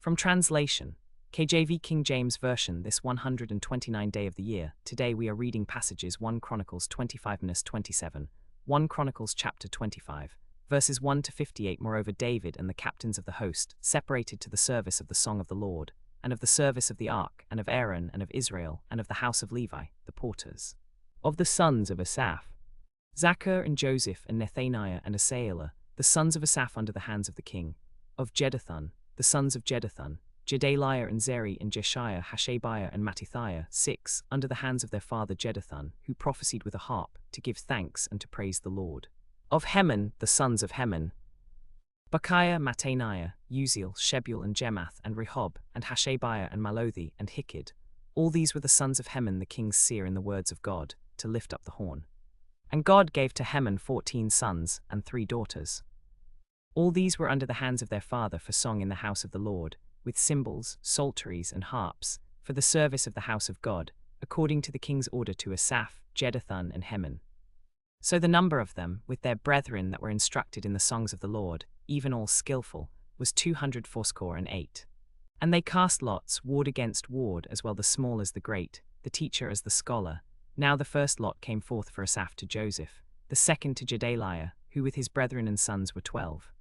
From translation, KJV King James Version, this 129th day of the year. Today we are reading passages 1 Chronicles 25-27, 1 Chronicles chapter 25, verses 1 to 58. Moreover, David and the captains of the host separated to the service of the song of the Lord, and of the service of the ark, and of Aaron, and of Israel, and of the house of Levi, the porters. Of the sons of Asaph, Zachar and Joseph and Nethaniah and Asaiah, the sons of Asaph under the hands of the king. Of Jeduthun, the sons of Jeduthun, Jedaliah and Zeri and Jeshiah, Hashabiah and Mattithiah, 6, under the hands of their father Jeduthun, who prophesied with a harp, to give thanks and to praise the Lord. Of Heman, the sons of Heman, Bechiah, Mattaniah, Uziel, Shebuel and Jemath and Rehob, and Hashabiah and Malothi and Hikid. All these were the sons of Heman the king's seer in the words of God, to lift up the horn. And God gave to Heman 14 sons and 3 daughters. All these were under the hands of their father for song in the house of the Lord, with cymbals, psalteries, and harps, for the service of the house of God, according to the king's order to Asaph, Jeduthun, and Heman. So the number of them, with their brethren that were instructed in the songs of the Lord, even all skillful, was 280. And they cast lots, ward against ward, as well the small as the great, the teacher as the scholar. Now the first lot came forth for Asaph to Joseph, the second to Jedaliah, who with his brethren and sons were 12.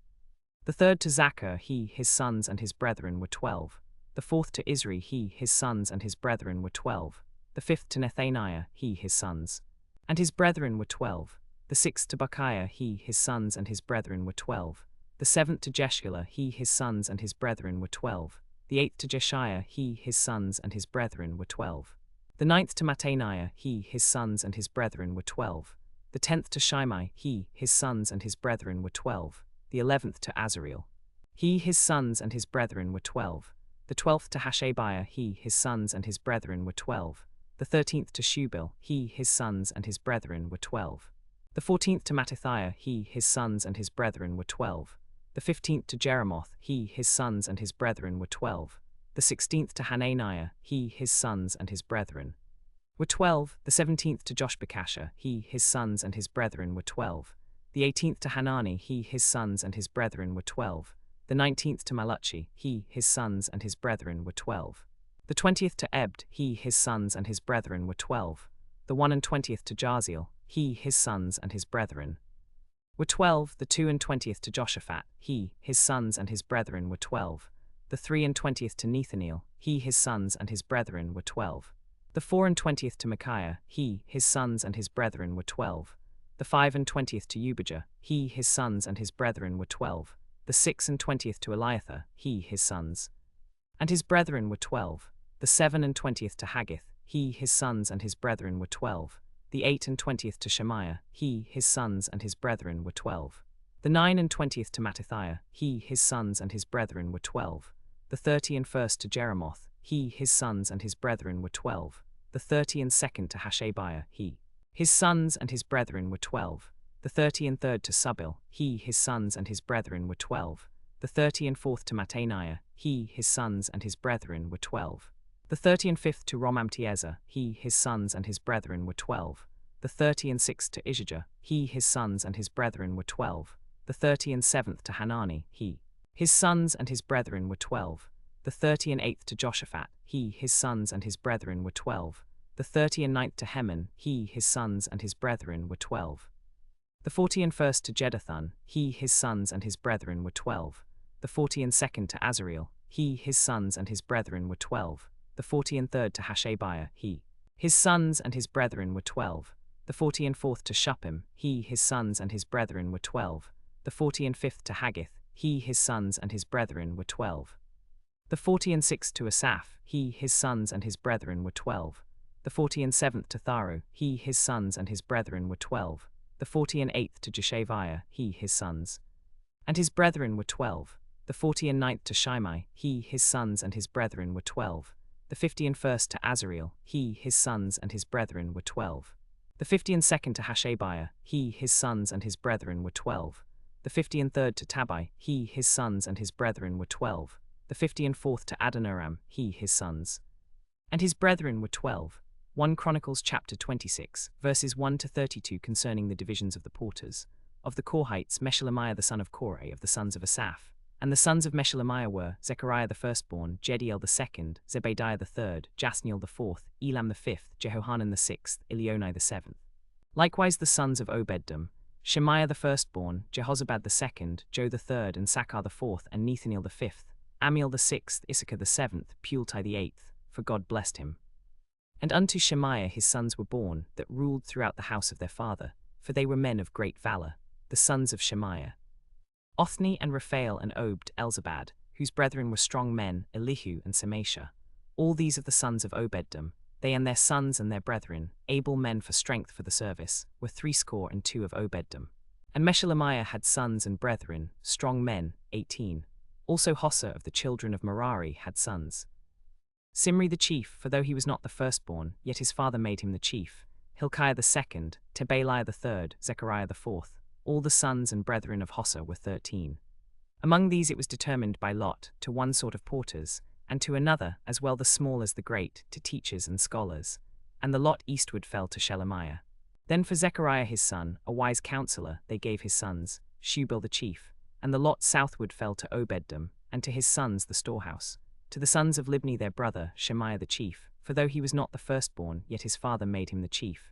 The third to Zachar, he, his sons and his brethren were 12. The fourth to Isri, he, his sons and his brethren were 12. The fifth to Nethaniah, he, his sons and his brethren were 12. The sixth to Bechiah, he, his sons and his brethren were 12. The seventh to Jeshulah, he, his sons and his brethren were 12. The eighth to Jeshiah, he, his sons and his brethren were 12. The ninth to Mattaniah, he, his sons and his brethren were 12. The 10th to Shimei, he, his sons and his brethren were 12. The 11th to Azareel, he, his sons and his brethren were 12. The 12th to Hashabiah, he, his sons and his brethren were 12. The 13th to Shubal, he, his sons and his brethren were 12. The 14th to Mattithiah, he, his sons and his brethren were 12. The 15th to Jeremoth, he, his sons and his brethren were 12. The 16th to Hananiah, he, his sons and his brethren were 12. The 17th to Joshbekashah, he, his sons and his brethren were 12. The 18th to Hanani, he, his sons and his brethren were 12. The 19th to Maluchi, he, his sons and his brethren were 12. The 20th to Ebed, he, his sons and his brethren were 12. The 21st to Jaziel, he, his sons and his brethren were 12. The 22nd to Joshaphat, he, his sons and his brethren were 12. The 23rd to Nethaniel, he, his sons and his brethren were 12. The 24th to Micaiah, he, his sons and his brethren were 12. The 25th to Ubijah, he, his sons and his brethren were 12. The 26th to Eliathah, he, his sons and his brethren were 12. The 27th to Haggith, he, his sons and his brethren were 12. The 28th to Shemaiah, he, his sons and his brethren were 12. The 29th to Mattithiah, he, his sons and his brethren were 12. The 31st to Jeremoth, he, his sons and his brethren were 12. The 32nd to Hashabiah, he, his sons and his brethren were 12. The 33rd to Subil, he, his sons and his brethren were 12. The 34th to Mattaniah, he, his sons and his brethren were 12. The 35th to Romamtiezer, he, his sons and his brethren were 12. The 36th to Ijijah, he, his sons and his brethren were 12. The 37th to Hanani, he, his sons and his brethren were 12. The 38th to Joshaphat, he, his sons and his brethren were 12. The 39th to Heman, he, his sons and his brethren were 12. The 41st to Jeduthun, he, his sons and his brethren were 12. The 42nd to Azareel, he, his sons and his brethren were 12. The 43rd to Hashabiah, he, his sons and his brethren were 12. The 44th to Shuppim, he, his sons and his brethren were 12. The 45th to Haggith, he, his sons and his brethren were 12. The 46th to Asaph, he, his sons and his brethren were 12. The 47th to Tharu, he, his sons and his brethren were 12. The 48th to Jeshaviah, he, his sons and his brethren were 12. The 49th to Shimei, he, his sons and his brethren were 12. The 51st to Azareel, he, his sons and his brethren were 12. The 52nd to Hashabiah, he, his sons and his brethren were 12. The 53rd to Tabai, he, his sons and his brethren were 12. The 54th to Adoniram, he, his sons and his brethren were 12. 1 Chronicles chapter 26, verses 1 to 32 concerning the divisions of the porters. Of the Korhites, Meshelemiah the son of Korah of the sons of Asaph. And the sons of Meshelemiah were Zechariah the firstborn, Jediel the second, Zebadiah the third, Jasniel the fourth, Elam the fifth, Jehohanan the sixth, Elionai the seventh. Likewise the sons of Obed-Edom, Shemaiah the firstborn, Jehozabad the second, Jo the third, and Sakkar the fourth, and Nethaneel the fifth, Amiel the sixth, Issachar the seventh, Pultai the eighth, for God blessed him. And unto Shemaiah his sons were born, that ruled throughout the house of their father, for they were men of great valor, the sons of Shemaiah. Othni and Raphael and Obed Elzabad, whose brethren were strong men, Elihu and Semashah. All these of the sons of Obed-Edom, they and their sons and their brethren, able men for strength for the service, were 62 of Obed-Edom. And Meshelemiah had sons and brethren, strong men, 18. Also Hossa of the children of Merari had sons. Simri the chief, for though he was not the firstborn, yet his father made him the chief. Hilkiah the second, Tebaliah the third, Zechariah the fourth. All the sons and brethren of Hossa were 13. Among these it was determined by lot, to one sort of porters, and to another, as well the small as the great, to teachers and scholars. And the lot eastward fell to Shelemiah. Then for Zechariah his son, a wise counselor, they gave his sons, Shubal the chief. And the lot southward fell to Obed-Edom, and to his sons the storehouse. To the sons of Libni their brother, Shemaiah the chief, for though he was not the firstborn, yet his father made him the chief.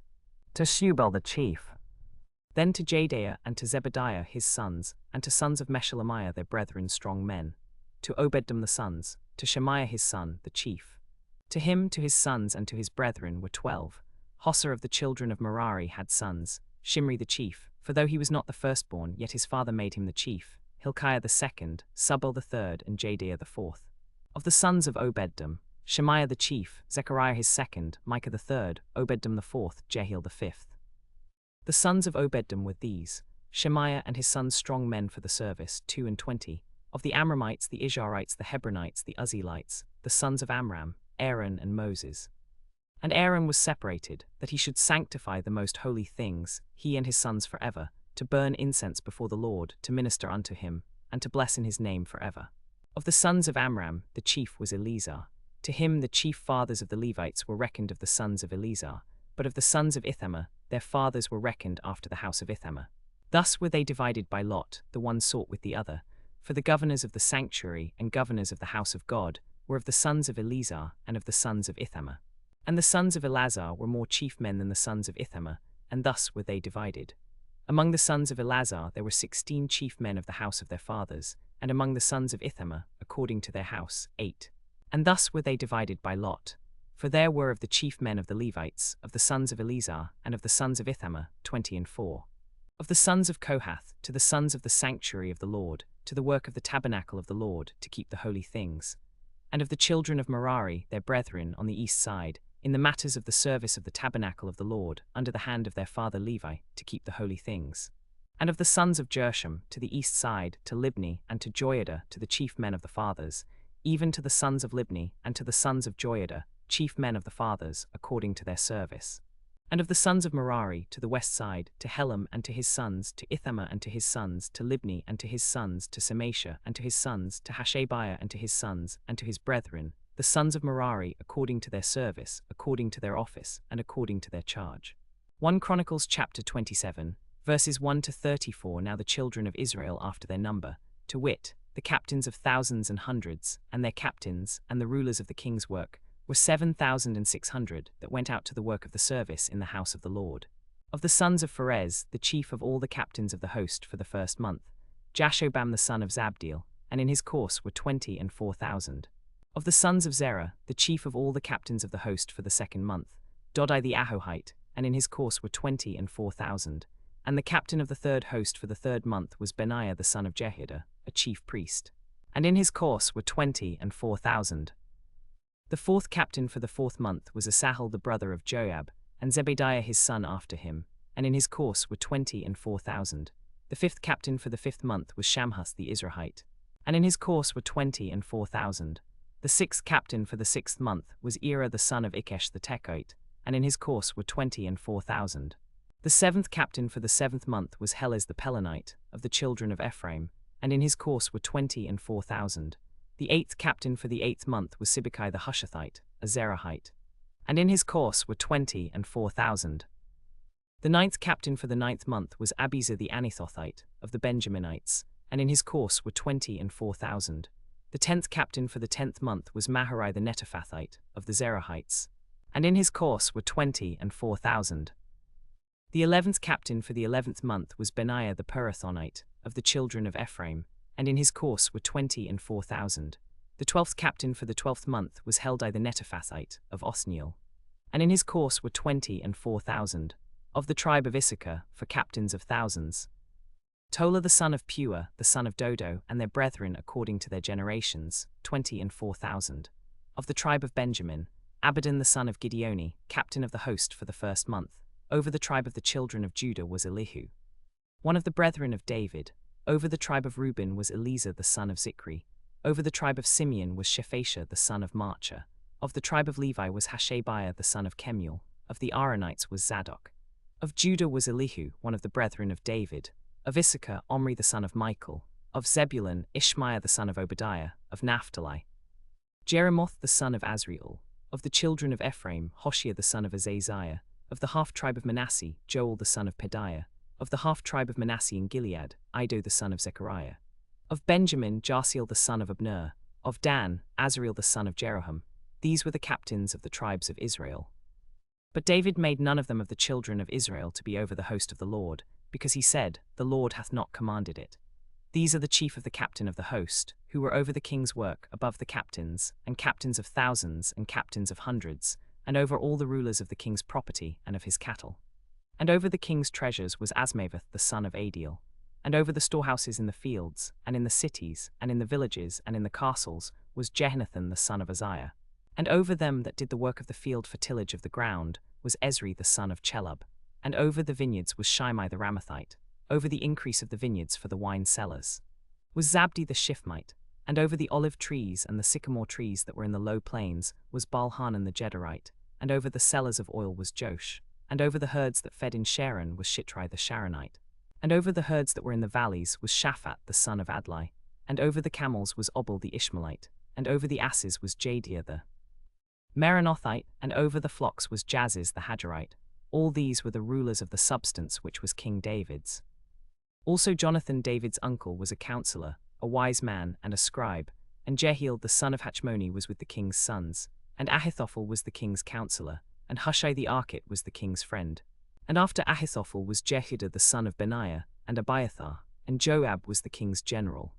To Shubal the chief. Then to Jediah and to Zebadiah his sons, and to sons of Meshelemiah their brethren strong men. To Obed-Edom the sons, to Shemaiah his son, the chief. To him, to his sons, and to his brethren were 12. Hossa of the children of Merari had sons, Shimri the chief, for though he was not the firstborn, yet his father made him the chief. Hilkiah the second, Subal the third, and Jediah the fourth. Of the sons of Obed-Edom, Shemaiah the chief, Zechariah his second, Micah the third, Obed-Edom the fourth, Jehiel the fifth. The sons of Obed-Edom were these, Shemaiah and his sons strong men for the service, 22. Of the Amramites, the Izharites, the Hebronites, the Uzzielites, the sons of Amram, Aaron and Moses. And Aaron was separated, that he should sanctify the most holy things, he and his sons forever, to burn incense before the Lord, to minister unto him, and to bless in his name forever. Of the sons of Amram, the chief was Eleazar. To him the chief fathers of the Levites were reckoned of the sons of Eleazar, but of the sons of Ithamar, their fathers were reckoned after the house of Ithamar. Thus were they divided by lot, the one sought with the other. For the governors of the sanctuary and governors of the house of God were of the sons of Eleazar and of the sons of Ithamar. And the sons of Eleazar were more chief men than the sons of Ithamar, and thus were they divided. Among the sons of Eleazar there were 16 chief men of the house of their fathers, and among the sons of Ithamar, according to their house, 8. And thus were they divided by lot. For there were of the chief men of the Levites, of the sons of Eleazar, and of the sons of Ithamar, 24. Of the sons of Kohath, to the sons of the sanctuary of the Lord, to the work of the tabernacle of the Lord, to keep the holy things. And of the children of Merari, their brethren, on the east side, in the matters of the service of the tabernacle of the Lord, under the hand of their father Levi, to keep the holy things. And of the sons of Gershom, to the east side, to Libni, and to Joiada, to the chief men of the fathers, even to the sons of Libni, and to the sons of Joiada, chief men of the fathers, according to their service. And of the sons of Merari, to the west side, to Helam and to his sons, to Ithamar and to his sons, to Libni and to his sons, to Semashah and to his sons, to Hashabiah and to his sons, and to his brethren, the sons of Merari, according to their service, according to their office, and according to their charge. 1 Chronicles chapter 27, verses 1 to 34. Now the children of Israel after their number, to wit, the captains of thousands and hundreds, and their captains, and the rulers of the king's work, were 7,600 that went out to the work of the service in the house of the Lord. Of the sons of Pharez, the chief of all the captains of the host for the first month, Jashobam the son of Zabdiel, and in his course were 24,000. Of the sons of Zerah, the chief of all the captains of the host for the second month, Dodai the Ahohite, and in his course were 24,000. And the captain of the third host for the third month was Benaiah the son of Jehoiada, a chief priest. And in his course were 24,000. The fourth captain for the fourth month was Asahel the brother of Joab, and Zebadiah his son after him, and in his course were 24,000. The fifth captain for the fifth month was Shamhus the Izrahite, and in his course were 24,000. The sixth captain for the sixth month was Ira the son of Ikesh the Tekoite, and in his course were 24,000. The seventh captain for the seventh month was Helez the Pelonite, of the children of Ephraim, and in his course were 24,000. The eighth captain for the eighth month was Sibbecai the Hushathite, a Zerahite, and in his course were 24,000. The ninth captain for the ninth month was Abiezer the Anathothite, of the Benjaminites, and in his course were 24,000. The 10th captain for the 10th month was Maharai the Netophathite, of the Zerahites, and in his course were 24,000. The 11th captain for the 11th month was Benaiah the Pirathonite, of the children of Ephraim, and in his course were 24,000. The 12th captain for the 12th month was Heldai the Netophathite, of Othniel, and in his course were 24,000. Of the tribe of Issachar, for captains of thousands, Tola the son of Pua, the son of Dodo, and their brethren according to their generations, 24,000. Of the tribe of Benjamin, Abidan the son of Gideoni, captain of the host for the first month. Over the tribe of the children of Judah was Elihu, one of the brethren of David. Over the tribe of Reuben was Eleazar the son of Zikri. Over the tribe of Simeon was Shephatiah the son of Marcha. Of the tribe of Levi was Hashabiah the son of Kemuel. Of the Aaronites was Zadok. Of Judah was Elihu, one of the brethren of David. Of Issachar, Omri the son of Michael. Of Zebulun, Ishmaiah the son of Obadiah. Of Naphtali, Jeremoth the son of Azriel. Of the children of Ephraim, Hoshea the son of Azaziah. Of the half-tribe of Manasseh, Joel the son of Pedaiah. Of the half-tribe of Manasseh in Gilead, Iddo the son of Zechariah. Of Benjamin, Jasiel the son of Abner. Of Dan, Azriel the son of Jeroham. These were the captains of the tribes of Israel. But David made none of them of the children of Israel to be over the host of the Lord, because he said, The Lord hath not commanded it. These are the chief of the captain of the host, who were over the king's work above the captains, and captains of thousands, and captains of hundreds, and over all the rulers of the king's property and of his cattle. And over the king's treasures was Asmaveth the son of Adiel. And over the storehouses in the fields, and in the cities, and in the villages, and in the castles, was Jehonathan the son of Uzziah. And over them that did the work of the field for tillage of the ground was Ezri the son of Chelub. And over the vineyards was Shimei the Ramathite. Over the increase of the vineyards for the wine cellars was Zabdi the Shifmite. And over the olive trees and the sycamore trees that were in the low plains was Baalhanan the Gederite. And over the cellars of oil was Josh. And over the herds that fed in Sharon was Shitrai the Sharonite. And over the herds that were in the valleys was Shaphat the son of Adlai. And over the camels was Obal the Ishmaelite. And over the asses was Jadiah the Meronothite. And over the flocks was Jaziz the Hajarite. All these were the rulers of the substance which was King David's. Also Jonathan David's uncle was a counselor, a wise man, and a scribe. And Jehiel the son of Hachmoni was with the king's sons. And Ahithophel was the king's counselor. And Hushai the Archite was the king's friend. And after Ahithophel was Jehudah the son of Benaiah, and Abiathar, and Joab was the king's general.